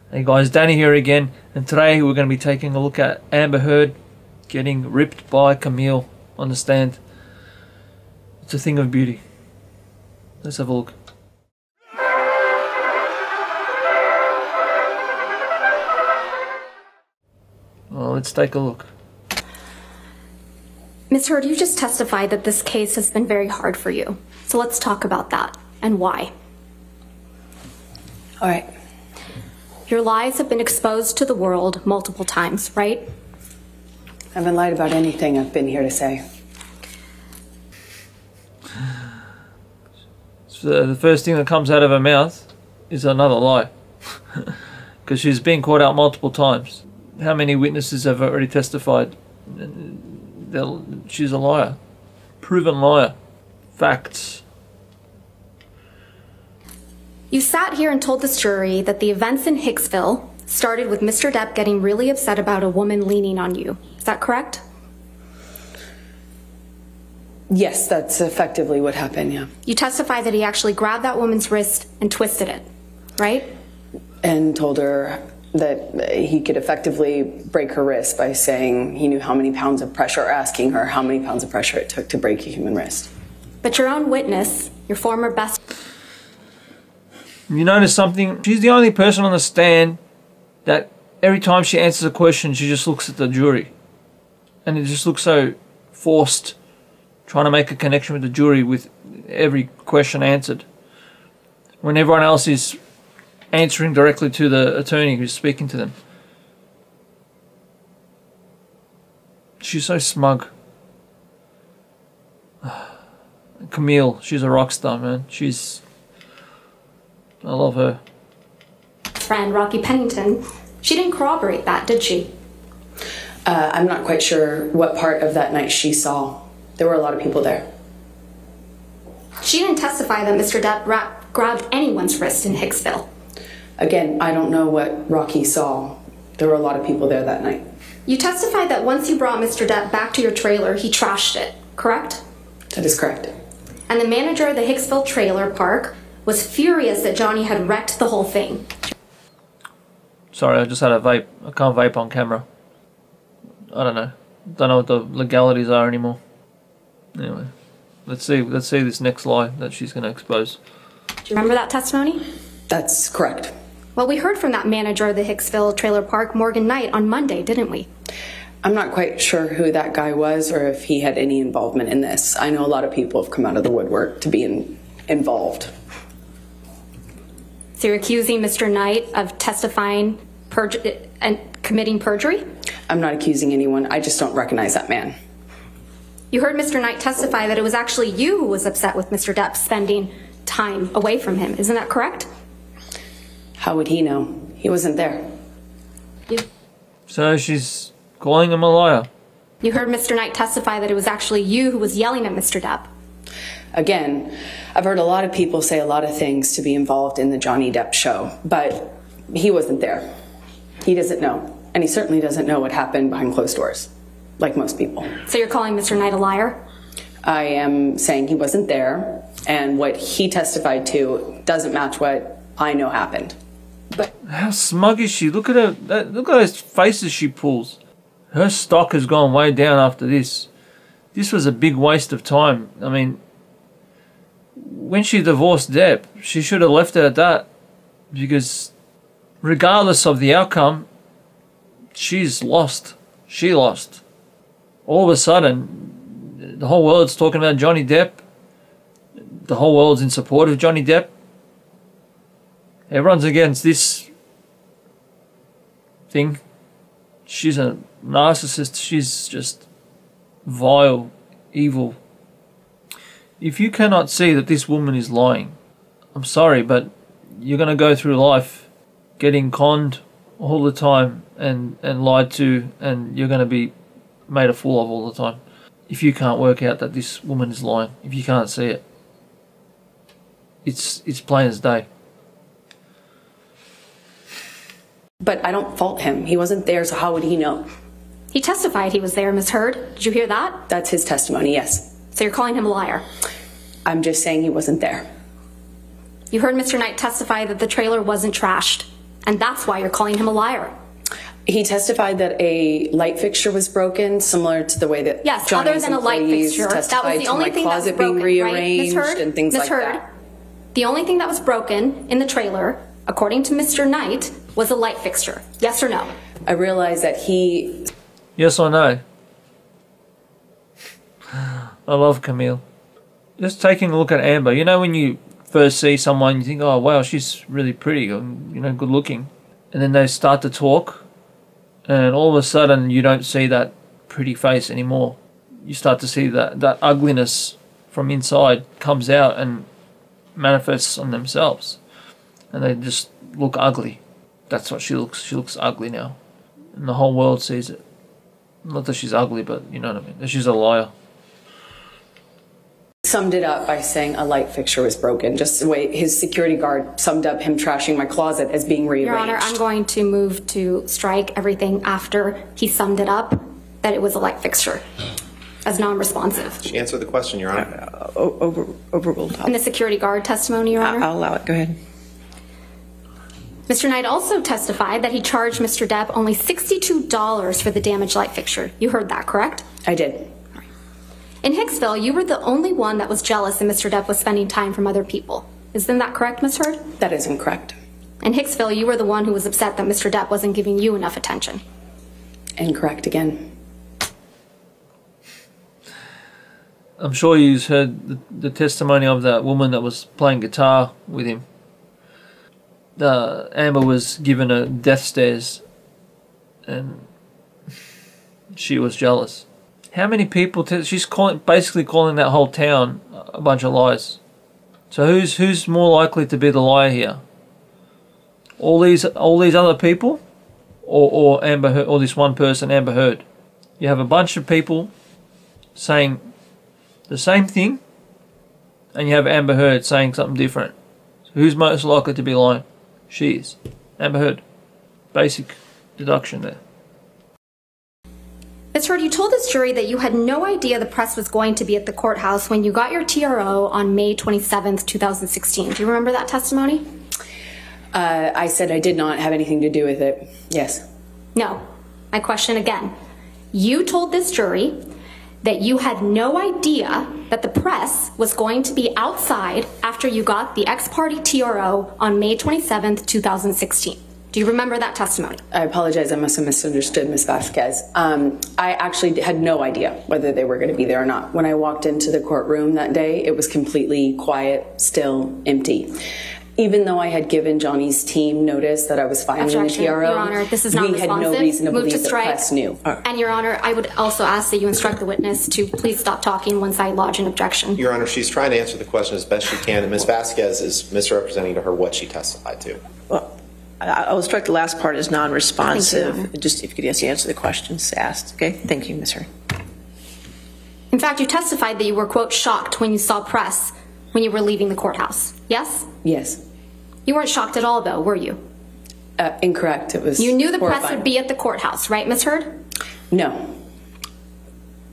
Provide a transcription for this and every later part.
Hey guys, Danny here again, and today we're going to be taking a look at Amber Heard getting ripped by Camille on the stand. It's a thing of beauty. Let's have a look. Well, let's take a look. Ms. Heard, you just testified that this case has been very hard for you. So let's talk about that and why. All right. Your lies have been exposed to the world multiple times, right? I haven't lied about anything I've been here to say. So the first thing that comes out of her mouth is another lie. Because she's been caught out multiple times. How many witnesses have already testified? She's a liar. Proven liar. Facts. You sat here and told this jury that the events in Hicksville started with Mr. Depp getting really upset about a woman leaning on you. Is that correct? Yes, that's effectively what happened, yeah. You testified that he actually grabbed that woman's wrist and twisted it, right? And told her that he could effectively break her wrist by saying he knew how many pounds of pressure, or asking her how many pounds of pressure it took to break a human wrist. But your own witness, your former best... You notice something? She's the only person on the stand that every time she answers a question, she just looks at the jury. And it just looks so forced, trying to make a connection with the jury with every question answered. When everyone else is answering directly to the attorney who's speaking to them. She's so smug. Camille, she's a rock star, man. I love her. Friend, Rocky Pennington, she didn't corroborate that, did she? I'm not quite sure what part of that night she saw. There were a lot of people there. She didn't testify that Mr. Depp grabbed anyone's wrist in Hicksville. Again, I don't know what Rocky saw. There were a lot of people there that night. You testified that once you brought Mr. Depp back to your trailer, he trashed it, correct? That is correct. And the manager of the Hicksville trailer park was furious that Johnny had wrecked the whole thing. Sorry, I just had a vape. I can't vape on camera. I don't know. Don't know what the legalities are anymore. Anyway, let's see this next lie that she's going to expose. Do you remember that testimony? That's correct. Well, we heard from that manager of the Hicksville trailer park, Morgan Knight, on Monday, didn't we? I'm not quite sure who that guy was or if he had any involvement in this. I know a lot of people have come out of the woodwork to be involved. So you're accusing Mr. Knight of testifying and committing perjury? I'm not accusing anyone. I just don't recognize that man. You heard Mr. Knight testify that it was actually you who was upset with Mr. Depp spending time away from him. Isn't that correct? How would he know? He wasn't there. So she's calling him a liar. You heard Mr. Knight testify that it was actually you who was yelling at Mr. Depp. Again, I've heard a lot of people say a lot of things to be involved in the Johnny Depp show, but he wasn't there. He doesn't know. And he certainly doesn't know what happened behind closed doors, like most people. So you're calling Mr. Knight a liar? I am saying he wasn't there, and what he testified to doesn't match what I know happened. But how smug is she? Look at her. Look at those faces she pulls. Her stock has gone way down after this. This was a big waste of time. I mean, when she divorced Depp, she should have left it at that, because regardless of the outcome, she's lost. She lost. All of a sudden, the whole world's talking about Johnny Depp. The whole world's in support of Johnny Depp. Everyone's against this thing. She's a narcissist. She's just vile, evil. If you cannot see that this woman is lying, I'm sorry, but you're going to go through life getting conned all the time and lied to, and you're going to be made a fool of all the time. If you can't work out that this woman is lying, if you can't see it, it's plain as day. But I don't fault him. He wasn't there, so how would he know? He testified he was there, Ms. Heard. Did you hear that? That's his testimony, yes. So you're calling him a liar? I'm just saying he wasn't there. You heard Mr. Knight testify that the trailer wasn't trashed And that's why you're calling him a liar. He testified that a light fixture was broken, similar to the way that yes, Johnny's other than a light fixture, that was the only thing that was broken, right, Ms. Heard? And things like that. The only thing that was broken in the trailer, according to Mr. Knight, was a light fixture. Yes or no? I realized that he... Yes or no? I love Camille. Just taking a look at Amber. You know when you first see someone, you think, oh, wow, she's really pretty, or, you know, good looking. And then they start to talk, and all of a sudden you don't see that pretty face anymore. You start to see that ugliness from inside comes out and manifests on themselves. And they just look ugly. That's what she looks. She looks ugly now. And the whole world sees it. Not that she's ugly, but you know what I mean. That she's a liar. Summed it up by saying a light fixture was broken. Just the way his security guard summed up him trashing my closet as being rearranged. Your Honor, I'm going to move to strike everything after he summed it up that it was a light fixture as non-responsive. She answered the question, Your Honor. Overruled. And the security guard testimony, Your Honor? I'll allow it. Go ahead. Mr. Knight also testified that he charged Mr. Depp only $62 for the damaged light fixture. You heard that, correct? I did. In Hicksville, you were the only one that was jealous that Mr. Depp was spending time from other people. Isn't that correct, Ms. Heard? That is incorrect. In Hicksville, you were the one who was upset that Mr. Depp wasn't giving you enough attention. Incorrect again. I'm sure you've heard the testimony of that woman that was playing guitar with him. Amber was given a death stares and she was jealous. How many people? She's basically calling that whole town a bunch of lies. So who's more likely to be the liar here? All these other people, or Amber Heard, or this one person, Amber Heard? You have a bunch of people saying the same thing, and you have Amber Heard saying something different. So who's most likely to be lying? She is. Amber Heard. Basic deduction there. Ms. Heard, you told this jury that you had no idea the press was going to be at the courthouse when you got your TRO on May 27th, 2016. Do you remember that testimony? I said I did not have anything to do with it. Yes. No. My question again. You told this jury that you had no idea that the press was going to be outside after you got the ex-party TRO on May 27th, 2016. Do you remember that testimony? I apologize. I must have misunderstood Ms. Vasquez. I actually had no idea whether they were going to be there or not. When I walked into the courtroom that day, it was completely quiet, still, empty. Even though I had given Johnny's team notice that I was filing the TRO, Your Honor, this is not we had no reason to believe the press knew. And Your Honor, I would also ask that you instruct the witness to please stop talking once I lodge an objection. Your Honor, she's trying to answer the question as best she can, and Ms. Vasquez is misrepresenting to her what she testified to. Well, I will strike the last part as non-responsive. Just if you could just answer the questions asked. Okay, thank you, Ms. Heard. In fact, you testified that you were, quote, shocked when you saw press when you were leaving the courthouse. Yes? Yes. You weren't shocked at all, though, were you? Incorrect. It was You knew the horrifying. press would be at the courthouse, right, Ms. Heard? No.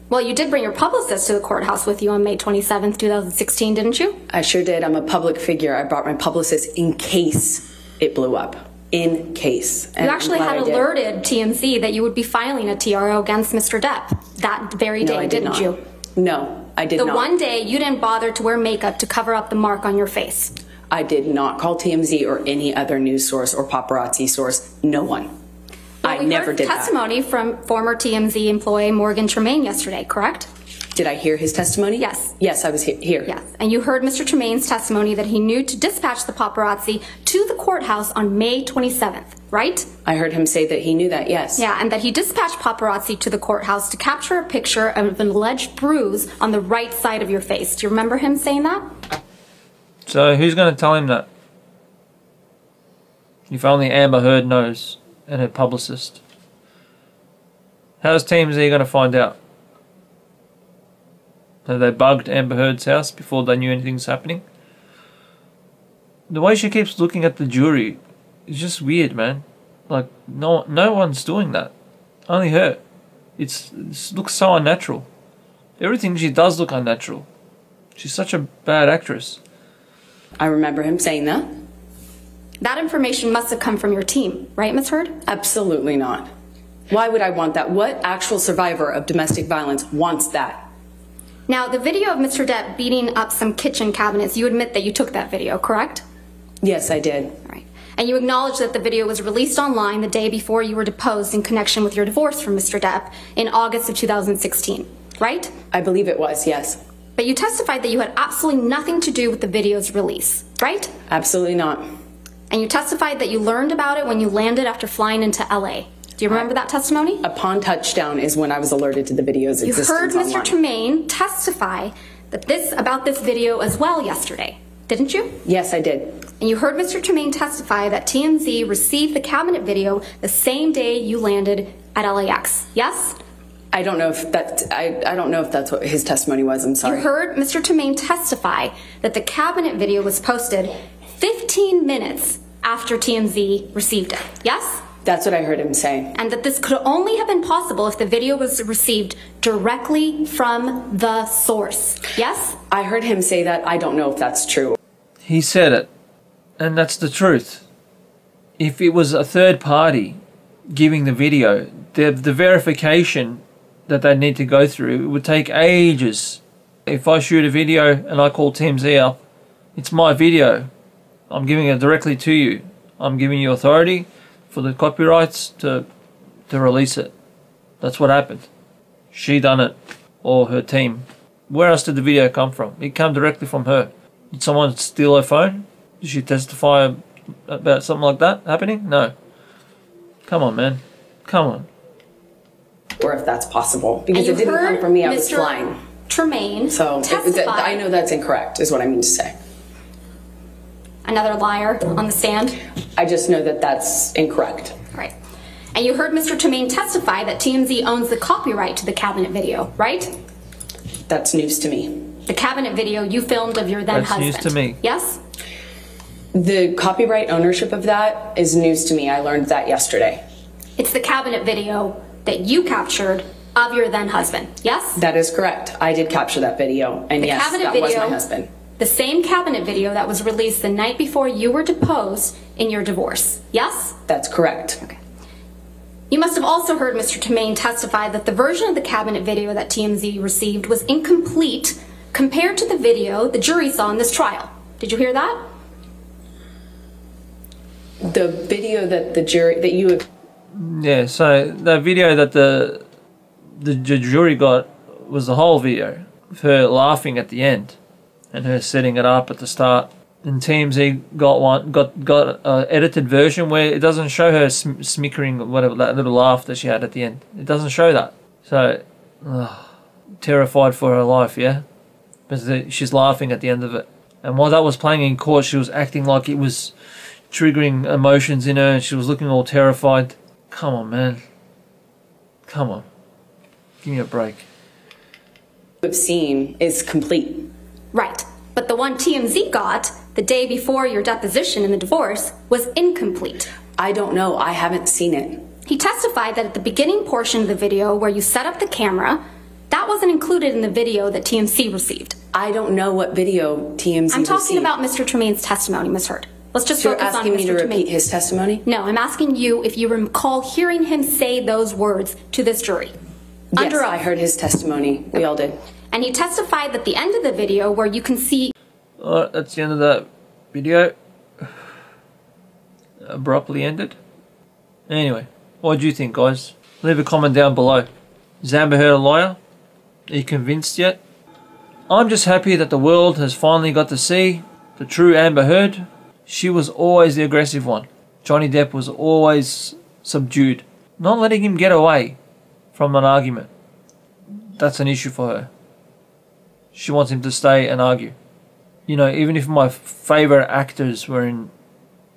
Well, you did bring your publicist to the courthouse with you on May 27th, 2016, didn't you? I sure did. I'm a public figure. I brought my publicist in case it blew up. In case. And you actually I'm glad had I did. alerted TMZ that you would be filing a TRO against Mr. Depp that very day, No, I did didn't not. you? No, I did The not. one day you didn't bother to wear makeup to cover up the mark on your face. I did not call TMZ or any other news source or paparazzi source. No one. Well, we never heard did that. testimony from former TMZ employee Morgan Tremaine yesterday, correct? Did I hear his testimony? Yes. Yes, I was here. Yes. And you heard Mr. Tremaine's testimony that he knew to dispatch the paparazzi to the courthouse on May 27th, right? I heard him say that he knew that, yes. Yeah, and that he dispatched paparazzi to the courthouse to capture a picture of an alleged bruise on the right side of your face. Do you remember him saying that? So who's going to tell him that? If only Amber Heard knows and her publicist. How's TMZ going to find out? Have they bugged Amber Heard's house before they knew anything's happening? The way she keeps looking at the jury is just weird, man. Like, no one's doing that. Only her. It looks so unnatural. Everything she does look unnatural. She's such a bad actress. I remember him saying that. That information must have come from your team, right, Ms. Heard? Absolutely not. Why would I want that? What actual survivor of domestic violence wants that? Now, the video of Mr. Depp beating up some kitchen cabinets, you admit that you took that video, correct? Yes, I did. All right. And you acknowledge that the video was released online the day before you were deposed in connection with your divorce from Mr. Depp in August of 2016, right? I believe it was, yes. But you testified that you had absolutely nothing to do with the video's release, right? Absolutely not. And you testified that you learned about it when you landed after flying into LA. Do you remember that testimony? Upon touchdown is when I was alerted to the video's existence. You heard Mr. Online. Tremaine testify about this video as well yesterday, didn't you? Yes, I did. And you heard Mr. Tremaine testify that TMZ received the cabinet video the same day you landed at LAX, yes? I don't know if I don't know if that's what his testimony was. I'm sorry. You heard Mr. Tremaine testify that the cabinet video was posted 15 minutes after TMZ received it, yes? That's what I heard him say. And that this could only have been possible if the video was received directly from the source, yes? I heard him say that. I don't know if that's true. He said it, and that's the truth. If it was a third party giving the video, the verification that they need to go through, it would take ages. If I shoot a video and I call TMZ up, it's my video. I'm giving it directly to you. I'm giving you authority for the copyrights to release it. That's what happened. She done it, or her team. Where else did the video come from? It came directly from her. Did someone steal her phone? Did she testify about something like that happening? No. Come on, man. Come on. Or if that's possible. Because it didn't come from me, I was flying. Tremaine So I know that's incorrect, is what I mean to say. Another liar on the stand? I just know that that's incorrect. Right. And you heard Mr. Tremaine testify that TMZ owns the copyright to the cabinet video, right? That's news to me. The cabinet video you filmed of your then husband. That's news to me. Yes? The copyright ownership of that is news to me. I learned that yesterday. It's the cabinet video that you captured of your then husband, yes? That is correct. I did capture that video, and yes, that was my husband. The same cabinet video that was released the night before you were deposed in your divorce, yes? That's correct. Okay. You must have also heard Mr. Tremaine testify that the version of the cabinet video that TMZ received was incomplete compared to the video the jury saw in this trial. Did you hear that? The video that the jury, that you... Yeah, so the video that the jury got was the whole video of her laughing at the end and her setting it up at the start. And TMZ got an edited version where it doesn't show her smickering, whatever, that little laugh that she had at the end. It doesn't show that. So, terrified for her life, yeah? Because she's laughing at the end of it. And while that was playing in court, she was acting like it was triggering emotions in her and she was looking all terrified. Come on, man. Come on. Give me a break. Have seen is complete. Right. But the one TMZ got the day before your deposition in the divorce was incomplete. I don't know. I haven't seen it. He testified that at the beginning portion of the video where you set up the camera, that wasn't included in the video that TMZ received. I don't know what video TMZ received. I'm talking about Mr. Tremaine's testimony, Ms. Heard. Let's just focus on Mr. Tremaine. You're asking me to repeat his testimony? No, I'm asking you if you recall hearing him say those words to this jury. Yes, I heard his testimony. We all did. And he testified that the end of the video where you can see... Alright, that's the end of that video. Abruptly ended. Anyway, what do you think, guys? Leave a comment down below. Is Amber Heard a liar? Are you convinced yet? I'm just happy that the world has finally got to see the true Amber Heard. She was always the aggressive one. Johnny Depp was always subdued. Not letting him get away from an argument. That's an issue for her. She wants him to stay and argue. You know, even if my favourite actors were in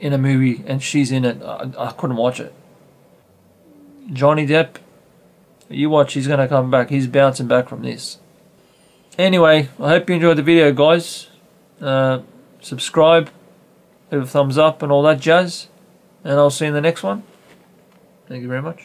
a movie and she's in it, I couldn't watch it. Johnny Depp, you watch, he's going to come back. He's bouncing back from this. Anyway, I hope you enjoyed the video, guys. Subscribe, leave a thumbs up and all that jazz. And I'll see you in the next one. Thank you very much.